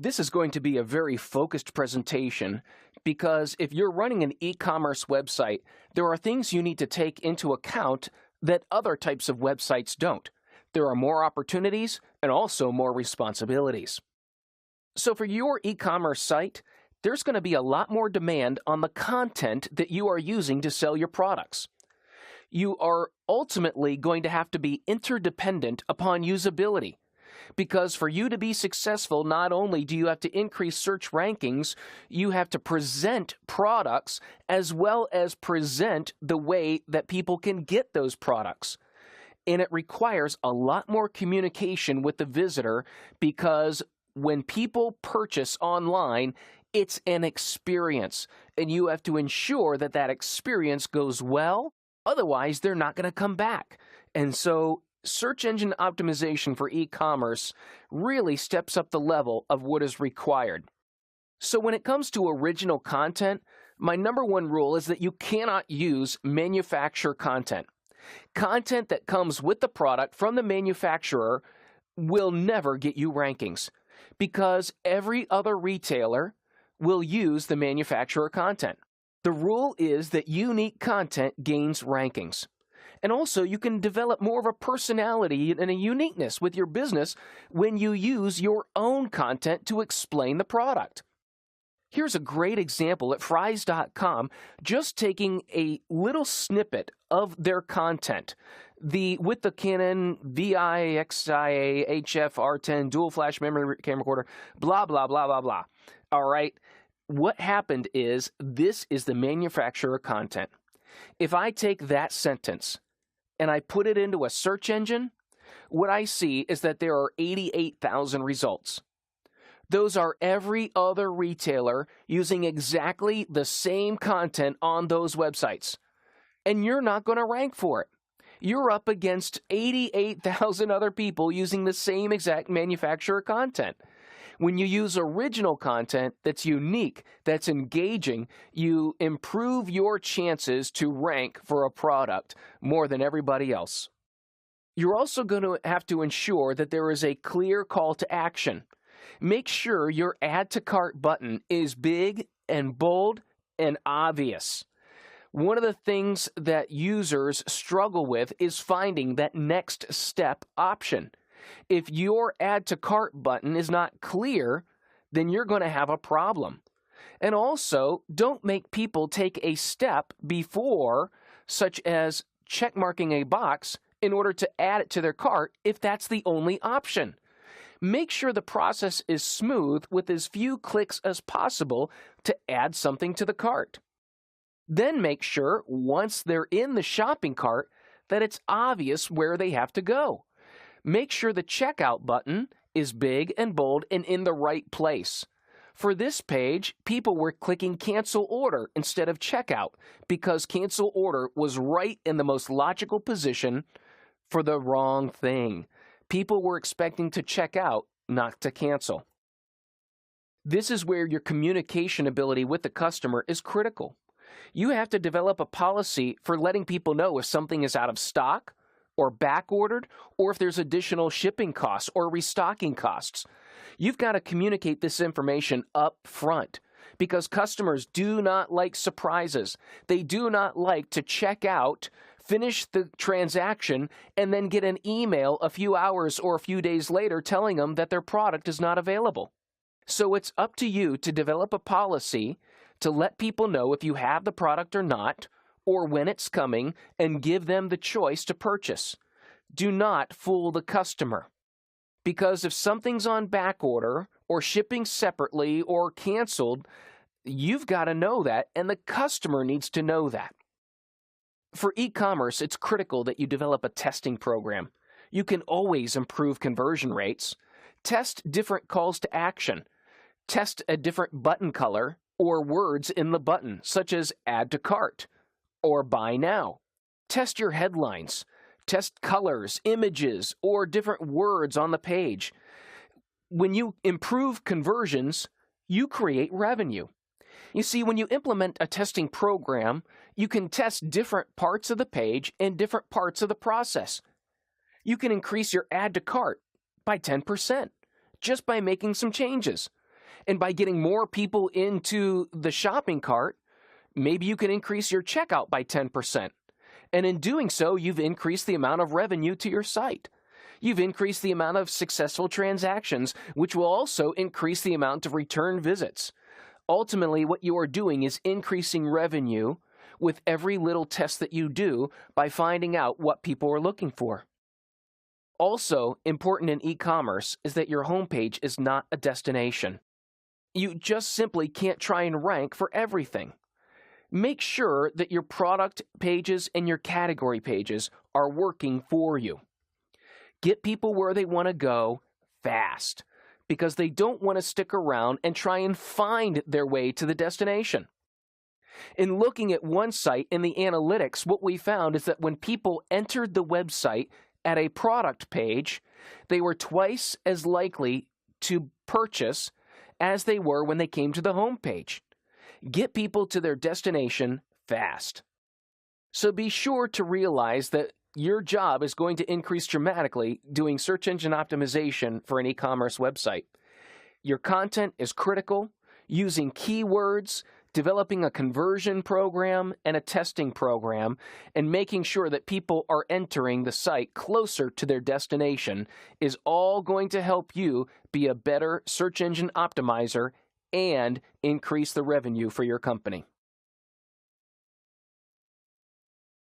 This is going to be a very focused presentation because if you're running an e-commerce website, there are things you need to take into account that other types of websites don't. There are more opportunities and also more responsibilities. So for your e-commerce site, there's going to be a lot more demand on the content that you are using to sell your products. You are ultimately going to have to be interdependent upon usability. Because for you to be successful, not only do you have to increase search rankings, you have to present products as well as present the way that people can get those products. And it requires a lot more communication with the visitor because when people purchase online, it's an experience, and you have to ensure that that experience goes well. Otherwise, they're not going to come back. And so search engine optimization for e-commerce really steps up the level of what is required. So when it comes to original content, my number one rule is that you cannot use manufacturer content. Content that comes with the product from the manufacturer will never get you rankings because every other retailer will use the manufacturer content. The rule is that unique content gains rankings. And also, you can develop more of a personality and a uniqueness with your business when you use your own content to explain the product. Here's a great example at Fries.com, just taking a little snippet of their content. With the Canon VIXIA HF R10 dual flash memory camera recorder, blah, blah, blah, blah, blah. All right. What happened is this is the manufacturer content. If I take that sentence and I put it into a search engine, what I see is that there are 88,000 results. Those are every other retailer using exactly the same content on those websites. And you're not going to rank for it. You're up against 88,000 other people using the same exact manufacturer content. When you use original content that's unique, that's engaging, you improve your chances to rank for a product more than everybody else. You're also going to have to ensure that there is a clear call to action. Make sure your Add to Cart button is big and bold and obvious. One of the things that users struggle with is finding that next step option. If your Add to Cart button is not clear, then you're going to have a problem. And also, don't make people take a step before, such as checkmarking a box in order to add it to their cart if that's the only option. Make sure the process is smooth with as few clicks as possible to add something to the cart. Then make sure, once they're in the shopping cart, that it's obvious where they have to go. Make sure the checkout button is big and bold and in the right place. For this page, people were clicking cancel order instead of checkout because cancel order was right in the most logical position for the wrong thing. People were expecting to check out, not to cancel. This is where your communication ability with the customer is critical. You have to develop a policy for letting people know if something is out of stock, or back-ordered, or if there's additional shipping costs or restocking costs. You've got to communicate this information up front because customers do not like surprises. They do not like to check out, finish the transaction, and then get an email a few hours or a few days later telling them that their product is not available. So it's up to you to develop a policy to let people know if you have the product or not, or when it's coming, and give them the choice to purchase. Do not fool the customer. Because if something's on back order, or shipping separately, or canceled, you've got to know that, and the customer needs to know that. For e-commerce, it's critical that you develop a testing program. You can always improve conversion rates. Test different calls to action. Test a different button color or words in the button, such as add to cart or buy now. Test your headlines. Test colors, images, or different words on the page. When you improve conversions, you create revenue. You see, when you implement a testing program, you can test different parts of the page and different parts of the process. You can increase your add to cart by 10% just by making some changes. And by getting more people into the shopping cart, maybe you can increase your checkout by 10%. And in doing so, you've increased the amount of revenue to your site. You've increased the amount of successful transactions, which will also increase the amount of return visits. Ultimately, what you are doing is increasing revenue with every little test that you do by finding out what people are looking for. Also, important in e-commerce is that your homepage is not a destination. You just simply can't try and rank for everything. Make sure that your product pages and your category pages are working for you. Get people where they want to go fast, because they don't want to stick around and try and find their way to the destination. In looking at one site in the analytics, what we found is that when people entered the website at a product page, they were twice as likely to purchase as they were when they came to the home page. Get people to their destination fast. So be sure to realize that your job is going to increase dramatically doing search engine optimization for an e-commerce website. Your content is critical. Using keywords, developing a conversion program and a testing program, and making sure that people are entering the site closer to their destination is all going to help you be a better search engine optimizer and increase the revenue for your company.